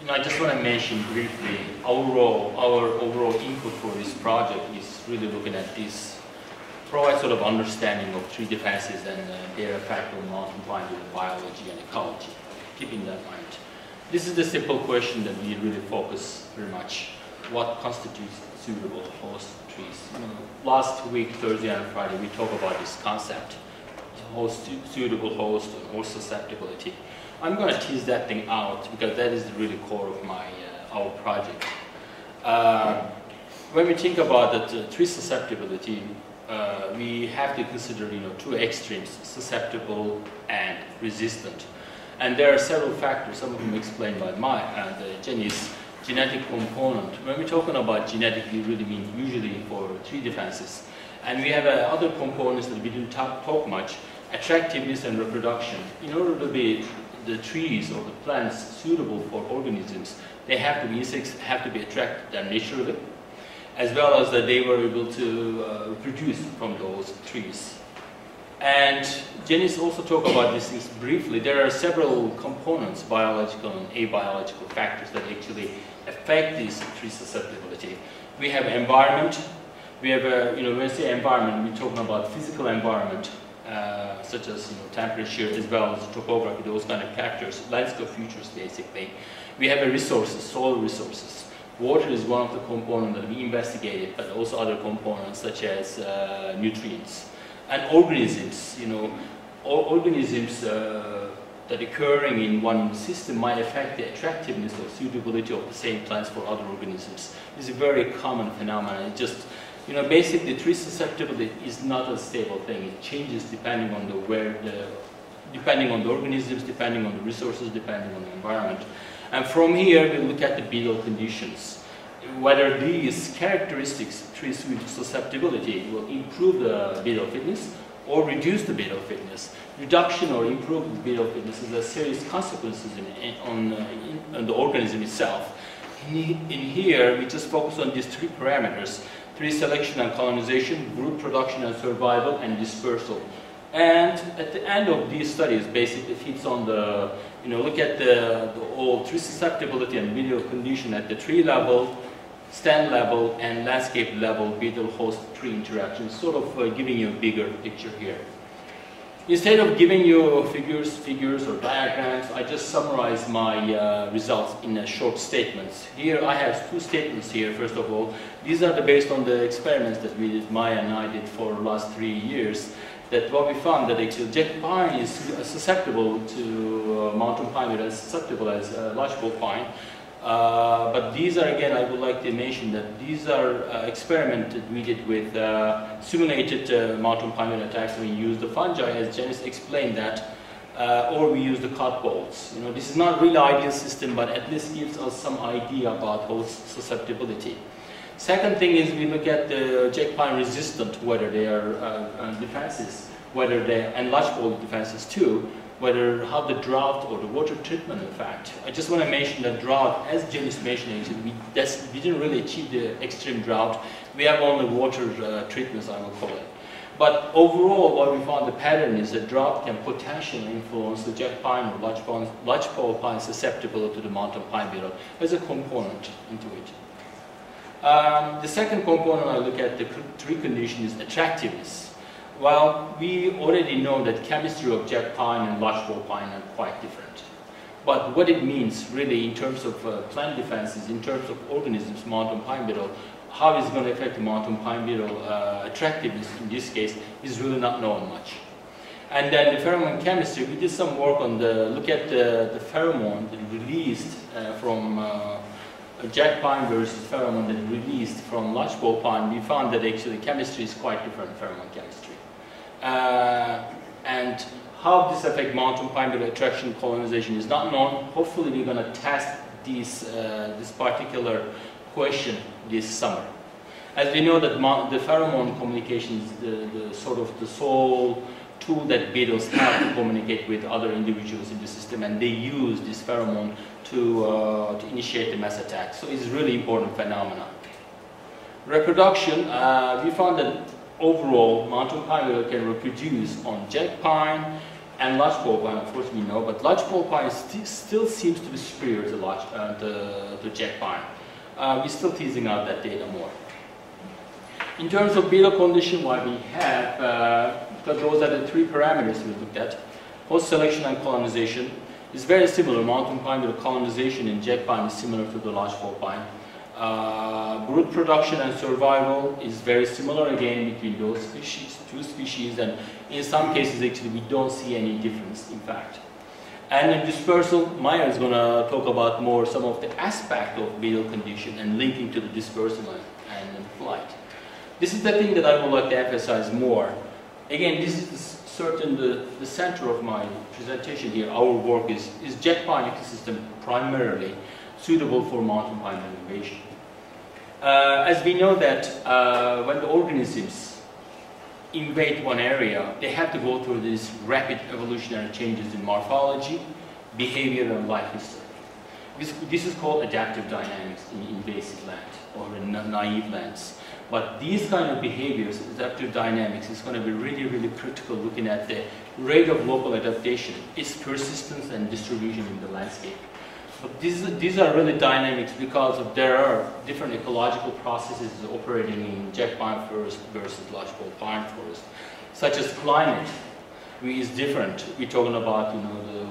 I just want to mention briefly our overall input for this project is really looking at this, provide sort of understanding of tree defenses and their effect on mountain pine beetle biology and ecology, keeping that in mind. This is the simple question that we really focus very much. What constitutes suitable host trees? Last week, Thursday and Friday, we talked about this concept, suitable host and host susceptibility. I'm going to tease that thing out because that is the really core of our project. When we think about the tree susceptibility, we have to consider two extremes, susceptible and resistant. And there are several factors, some of them explained by Jenny's genetic component. When we're talking about genetic, we really mean usually for tree defenses. And we have other components that we didn't talk much, attractiveness and reproduction. In order to be the trees or the plants suitable for organisms, insects have to be attracted naturally, as well as that they were able to reproduce from those trees. And Jenny's also talked about these things briefly. There are several components, biological and abiological factors that actually affect this tree susceptibility. We have environment. We have when we say environment, we're talking about physical environment, such as temperature as well as topography, those kind of factors, landscape features basically. We have resources, soil resources. Water is one of the components that we investigated, but also other components such as nutrients. And organisms, organisms that occurring in one system might affect the attractiveness or suitability of the same plants for other organisms. This is a very common phenomenon. It just, basically tree susceptibility is not a stable thing. It changes depending on depending on the organisms, depending on the resources, depending on the environment. And from here, we look at the beetle conditions. Whether these characteristics, tree susceptibility, will improve the beetle fitness or reduce the beetle fitness. Reduction or improved beetle fitness is a serious consequences on the organism itself. In here, we just focus on these three parameters: tree selection and colonization, group production and survival, and dispersal. And at the end of these studies, basically fits on the, look at the whole tree susceptibility and beetle condition at the tree level, stand level, and landscape level beetle host tree interaction, sort of giving you a bigger picture here. Instead of giving you figures or diagrams, I just summarize my results in short statements. Here I have two statements here. First of all, these are based on the experiments that Maya and I did for the last 3 years. That what we found that actually jack pine is susceptible to mountain pine, as susceptible as lodgepole pine. But these are, again, I would like to mention that these are experiments that we did with simulated mountain pine attacks. We use the fungi, as Janice explained that, or we use the cut balls. This is not really ideal system, but at least gives us some idea about host susceptibility. Second thing is we look at the jack pine resistant, whether they are defenses, whether they and lodgepole defenses too, whether how the drought or the water treatment in fact. I just want to mention that drought, as Janice mentioned, we didn't really achieve the extreme drought. We have only water treatments, I will call it. But overall, what we found the pattern is that drought can potentially influence the jack pine or lodgepole pine susceptibility to the mountain pine beetle as a component into it. The second component I look at the tree condition is attractiveness. Well, we already know that chemistry of jack pine and lodgepole pine are quite different. But what it means really in terms of plant defenses, in terms of organisms, mountain pine beetle, how it's going to affect the mountain pine beetle attractiveness in this case is really not known much. And then the pheromone chemistry, we did some work on look at the pheromone that released from jack pine versus pheromone that released from lodgepole pine. We found that actually chemistry is quite different, pheromone chemistry. And how this affects mountain pine beetle attraction colonization is not known. Hopefully we're going to test this particular question this summer. As we know that the pheromone communication is the sort of the sole tool that beetles have to communicate with other individuals in the system, and they use this pheromone to initiate the mass attack. So it's a really important phenomenon. Reproduction, we found that overall mountain pine beetle can reproduce on jack pine, and lodgepole pine, of course we know, but lodgepole pine still seems to be superior to jack pine. We're still teasing out that data more. In terms of beetle condition, what we have, because those are the three parameters we looked at, host selection and colonization is very similar. Mountain pine with colonization in jack pine is similar to the lodgepole pine. Brood production and survival is very similar again between those species, two species, and in some cases actually we don't see any difference in fact. And in dispersal, Maya is going to talk about more some of the aspect of beetle condition and linking to the dispersal and flight. This is the thing that I would like to emphasize more. Again, this is the center of my presentation here. Our work is jack pine ecosystem primarily suitable for mountain pine renovation. As we know that when the organisms invade one area, they have to go through these rapid evolutionary changes in morphology, behavior, and life history. This is called adaptive dynamics in invasive land or in naive lands. But these kind of behaviors, adaptive dynamics, is going to be really, really critical looking at the rate of local adaptation, its persistence and distribution in the landscape. But these are really dynamics because there are different ecological processes operating in jack pine forest versus lodgepole pine forest, such as climate, which is different. We're talking about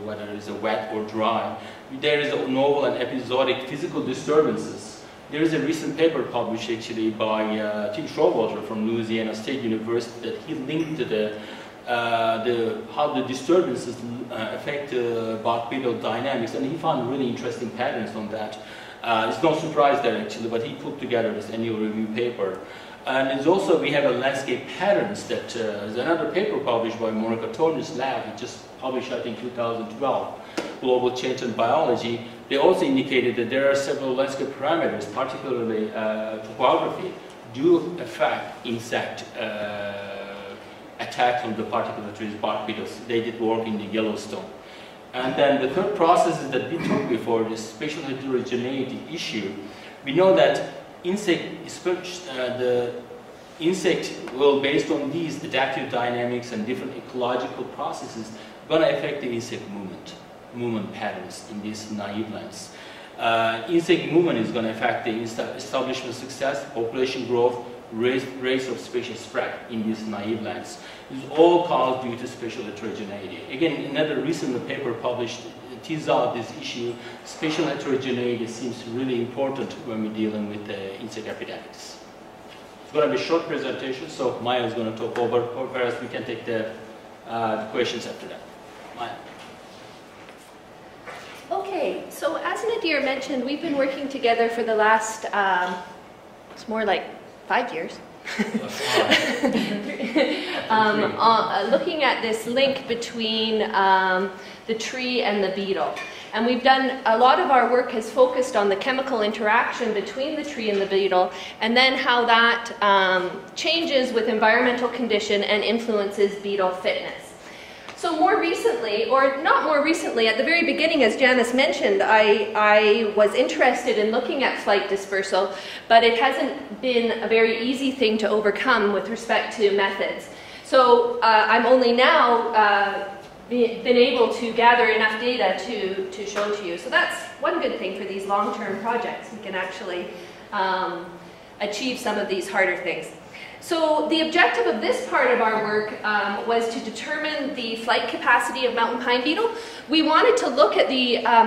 whether it's wet or dry. There is a novel and episodic physical disturbances. There is a recent paper published actually by Tim Showalter from Louisiana State University that he linked to how the disturbances affect bark beetle dynamics, and he found really interesting patterns on that. It's no surprise there actually, but he put together this annual review paper. And it's also, we have a landscape patterns that is another paper published by Monica Torner's lab. It just published, I think, 2012, Global Change in Biology. They also indicated that there are several landscape parameters, particularly topography, do affect insect attacks on the particular trees, bark beetles. They did work in the Yellowstone. And then the third process is that we talked before, this spatial heterogeneity issue. We know that the insect will, based on these adaptive dynamics and different ecological processes, going to affect the insect movement patterns in these naive lands. Insect movement is going to affect the establishment success, population growth, rates of species spread in these naive lands. This is all caused due to spatial heterogeneity. Again, another recent paper published teases out this issue. Spatial heterogeneity seems really important when we're dealing with insect epidemics. It's going to be a short presentation, so Maya is going to talk over, whereas we can take the questions after that. Maya. Okay, so as Nadir mentioned, we've been working together for the last, it's more like 5 years. Looking at this link between the tree and the beetle. And we've done, a lot of our work has focused on the chemical interaction between the tree and the beetle, and then how that changes with environmental condition and influences beetle fitness. So more recently, or not more recently, at the very beginning, as Janice mentioned, I was interested in looking at flight dispersal, but it hasn't been a very easy thing to overcome with respect to methods. So I'm only now been able to gather enough data to show to you. So that's one good thing for these long-term projects. We can actually achieve some of these harder things. So the objective of this part of our work was to determine the flight capacity of mountain pine beetle. We wanted to look at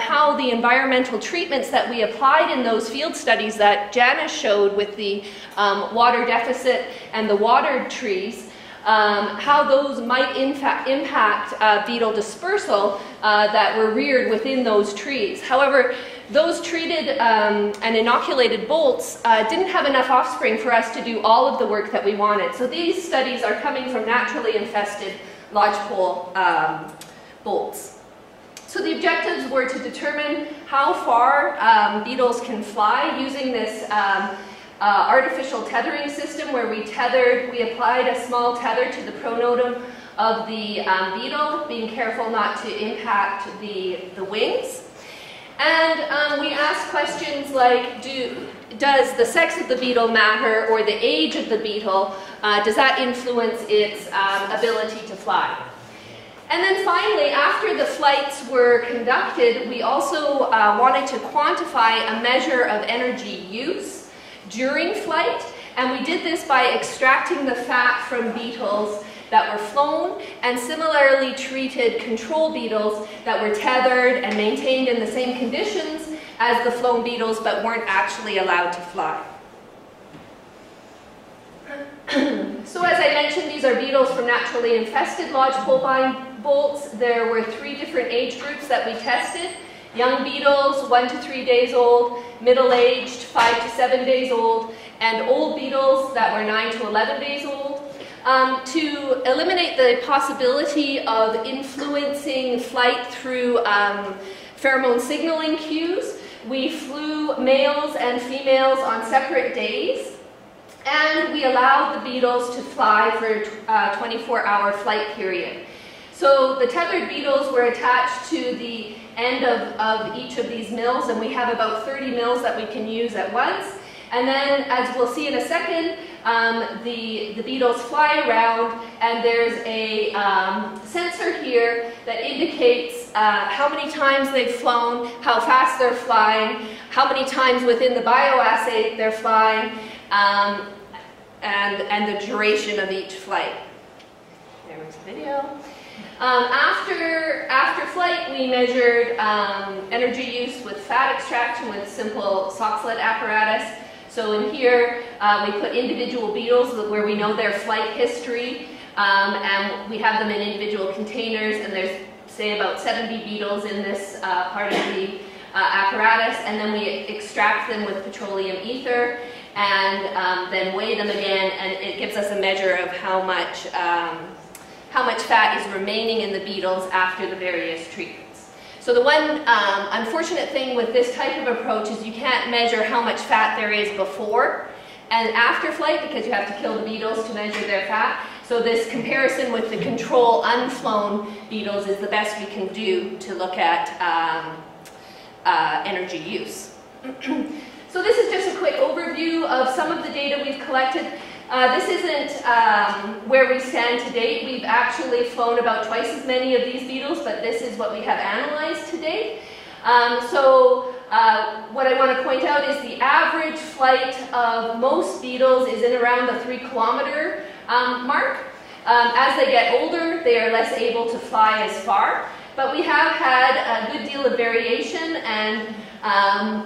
how the environmental treatments that we applied in those field studies that Janice showed with the water deficit and the watered trees, how those might in fact impact beetle dispersal that were reared within those trees. However, those treated and inoculated bolts didn't have enough offspring for us to do all of the work that we wanted. So these studies are coming from naturally infested lodgepole bolts. So the objectives were to determine how far beetles can fly using this artificial tethering system where we applied a small tether to the pronotum of the beetle, being careful not to impact the wings. And we asked questions like, does the sex of the beetle matter, or the age of the beetle, does that influence its ability to fly? And then finally, after the flights were conducted, we also wanted to quantify a measure of energy use during flight. And we did this by extracting the fat from beetles that were flown and similarly treated control beetles that were tethered and maintained in the same conditions as the flown beetles but weren't actually allowed to fly. So as I mentioned, these are beetles from naturally infested lodgepole vine bolts. There were 3 different age groups that we tested. Young beetles, 1 to 3 days old, middle-aged, 5 to 7 days old, and old beetles that were 9 to 11 days old. To eliminate the possibility of influencing flight through pheromone signaling cues, we flew males and females on separate days, and we allowed the beetles to fly for a 24-hour flight period. So the tethered beetles were attached to the end of each of these mills, and we have about 30 mills that we can use at once. And then, as we'll see in a second, the beetles fly around, and there's a sensor here that indicates how many times they've flown, how fast they're flying, how many times within the bioassay they're flying, and the duration of each flight. There was the video. After flight, we measured energy use with fat extraction with simple sock-sled apparatus. So in here, we put individual beetles where we know their flight history, and we have them in individual containers, and there's, say, about 70 beetles in this part of the apparatus, and then we extract them with petroleum ether, and then weigh them again, and it gives us a measure of how much fat is remaining in the beetles after the various treatments. So the one unfortunate thing with this type of approach is you can't measure how much fat there is before and after flight because you have to kill the beetles to measure their fat. So this comparison with the control unflown beetles is the best we can do to look at energy use. So this is just a quick overview of some of the data we've collected. This isn't where we stand to date. We've actually flown about twice as many of these beetles, but this is what we have analyzed to date. What I want to point out is the average flight of most beetles is in around the 3-kilometer mark. As they get older, they are less able to fly as far, but we have had a good deal of variation, and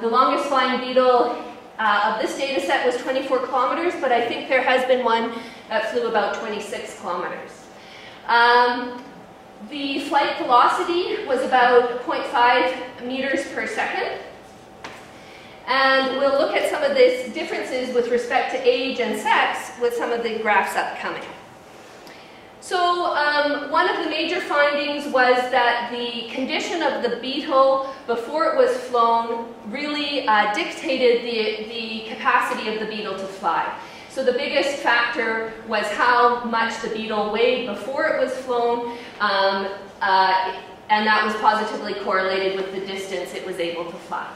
the longest flying beetle of this data set was 24 kilometers, but I think there has been one that flew about 26 kilometers. The flight velocity was about 0.5 meters per second. And we'll look at some of these differences with respect to age and sex with some of the graphs upcoming. So one of the major findings was that the condition of the beetle before it was flown really dictated the capacity of the beetle to fly. So the biggest factor was how much the beetle weighed before it was flown, and that was positively correlated with the distance it was able to fly.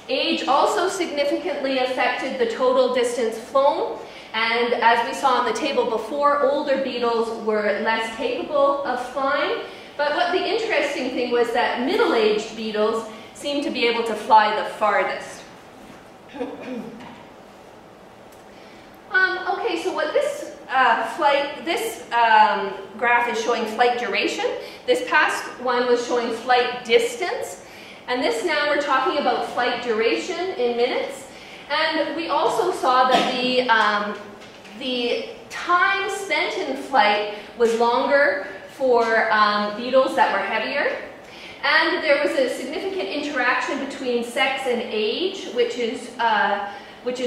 Age also significantly affected the total distance flown. And as we saw on the table before, older beetles were less capable of flying. But what the interesting thing was that middle-aged beetles seemed to be able to fly the farthest. Okay, so what this graph is showing flight duration. This past one was showing flight distance. And this now we're talking about flight duration in minutes. And we also saw that the time spent in flight was longer for beetles that were heavier. And there was a significant interaction between sex and age, which is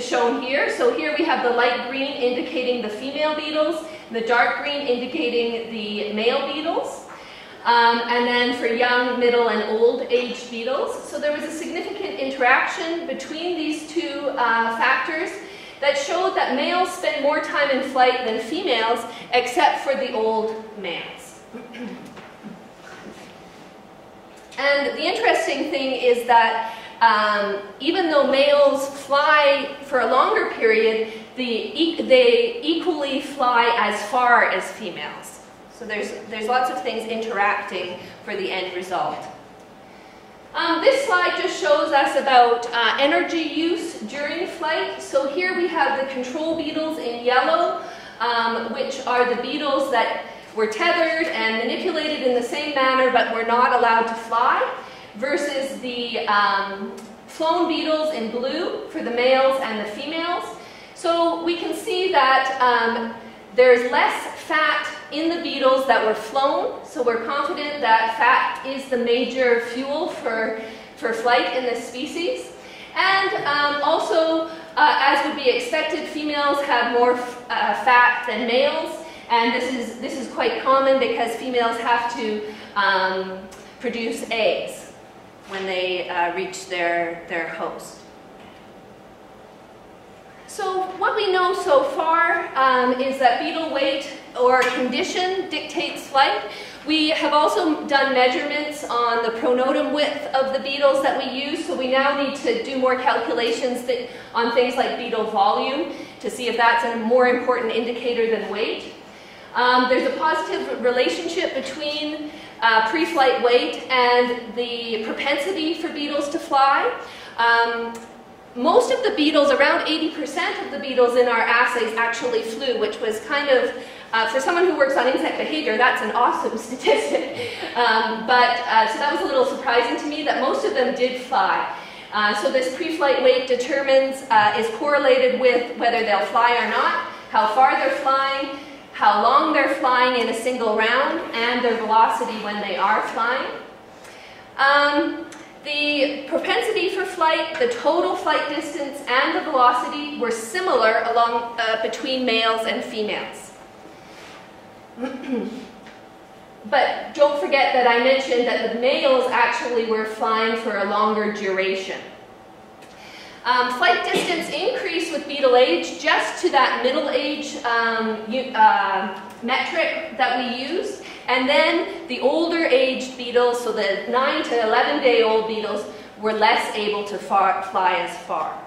shown here. So here we have the light green indicating the female beetles, the dark green indicating the male beetles. And then for young, middle, and old-aged beetles. So there was a significant interaction between these two factors that showed that males spend more time in flight than females, except for the old males. And the interesting thing is that even though males fly for a longer period, they equally fly as far as females. So there's lots of things interacting for the end result. This slide just shows us about energy use during flight. So here we have the control beetles in yellow, which are the beetles that were tethered and manipulated in the same manner but were not allowed to fly, versus the flown beetles in blue for the males and the females. So we can see that there's less fat in the beetles that were flown, so we're confident that fat is the major fuel for flight in this species. And also, as would be expected, females have more fat than males, and this is quite common because females have to produce eggs when they reach their host. So what we know so far is that beetle weight or condition dictates flight. We have also done measurements on the pronotum width of the beetles that we use, so we now need to do more calculations on things like beetle volume to see if that's a more important indicator than weight. There's a positive relationship between pre-flight weight and the propensity for beetles to fly. Most of the beetles, around 80% of the beetles in our assays actually flew, which was kind of, for someone who works on insect behavior, that's an awesome statistic. So that was a little surprising to me that most of them did fly. So this pre-flight weight is correlated with whether they'll fly or not, how far they're flying, how long they're flying in a single round, and their velocity when they are flying. The propensity for flight, the total flight distance, and the velocity were similar between males and females. But don't forget that I mentioned that the males actually were flying for a longer duration. Flight distance increased with beetle age just to that middle age metric that we used. And then the older aged beetles, so the 9 to 11-day-old beetles, were less able to fly as far.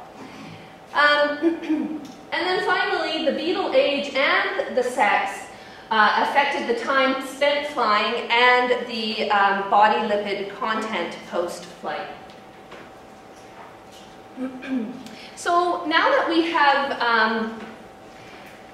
And then finally, the beetle age and the sex affected the time spent flying and the body lipid content post-flight. So now that we have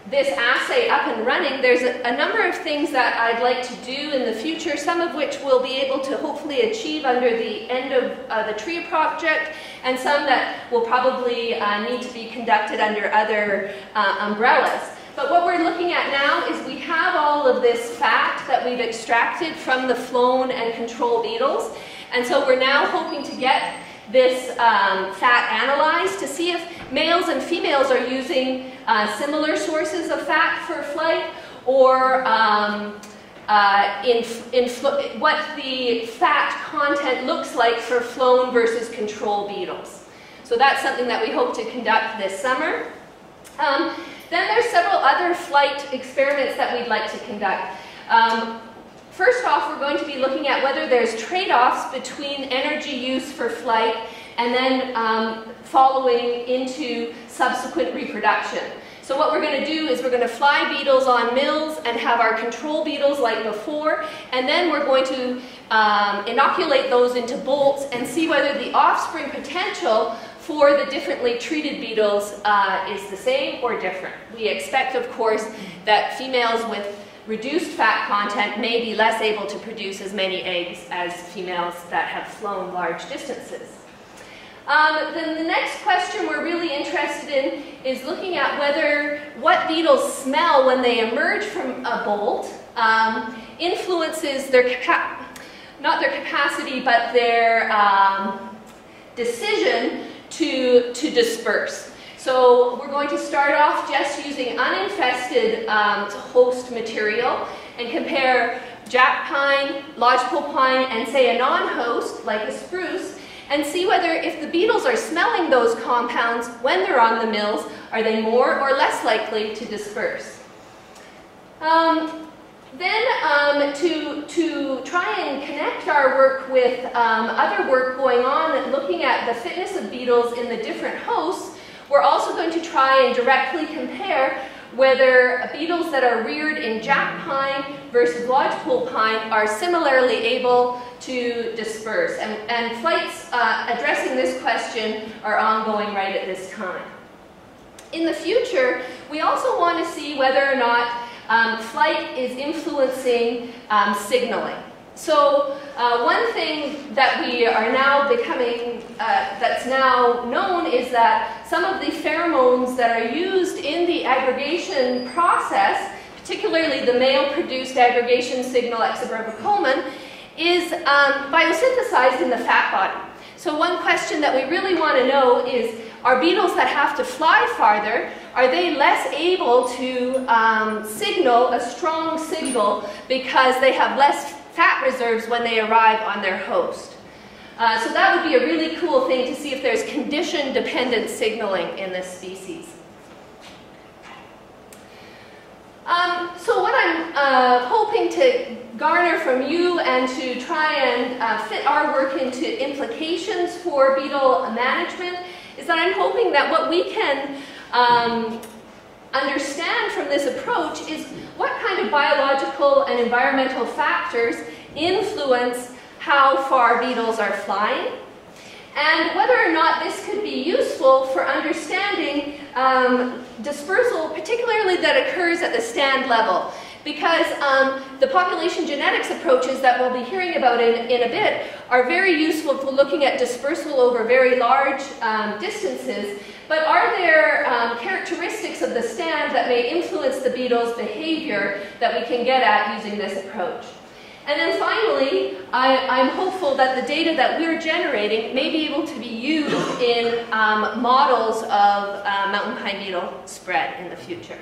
this assay up and running, there's a number of things that I'd like to do in the future, some of which we'll be able to hopefully achieve under the end of the TRIA project, and some that will probably need to be conducted under other umbrellas. But what we're looking at now is we have all of this fat that we've extracted from the flown and control beetles, and so we're now hoping to get this fat analyzed to see if males and females are using similar sources of fat for flight, or what the fat content looks like for flown versus control beetles. So that's something that we hope to conduct this summer. Then there's several other flight experiments that we'd like to conduct. First off, we're going to be looking at whether there's trade-offs between energy use for flight and then following into subsequent reproduction. So what we're going to do is we're going to fly beetles on mills and have our control beetles like before, and then we're going to inoculate those into bolts and see whether the offspring potential for the differently treated beetles is the same or different. We expect, of course, that females with reduced fat content may be less able to produce as many eggs as females that have flown large distances. Then the next question we're really interested in is looking at what beetles smell when they emerge from a bolt influences their not their capacity, but their decision to disperse. So we're going to start off just using uninfested host material and compare jack pine, lodgepole pine, and say a non-host like a spruce, and see whether if the beetles are smelling those compounds when they're on the mills, are they more or less likely to disperse. Then to try and connect our work with other work going on looking at the fitness of beetles in the different hosts, we're also going to try and directly compare whether beetles that are reared in jack pine versus lodgepole pine are similarly able to disperse. And flights addressing this question are ongoing right at this time. In the future, we also want to see whether or not flight is influencing signaling. So one thing that we are now becoming, that's now known, is that some of the pheromones that are used in the aggregation process, particularly the male-produced aggregation signal exobrevicomon, is biosynthesized in the fat body. So one question that we really want to know is, are beetles that have to fly farther, are they less able to signal a strong signal because they have less fat reserves when they arrive on their host? So that would be a really cool thing to see if there's condition-dependent signaling in this species. So what I'm hoping to garner from you and to try and fit our work into implications for beetle management is that I'm hoping that what we can understand from this approach is what kind of biological and environmental factors influence how far beetles are flying, and whether or not this could be useful for understanding dispersal, particularly that occurs at the stand level. Because the population genetics approaches that we'll be hearing about in a bit are very useful for looking at dispersal over very large distances, but are there characteristics of the stand that may influence the beetle's behavior that we can get at using this approach? And then finally, I'm hopeful that the data that we're generating may be able to be used in models of mountain pine beetle spread in the future.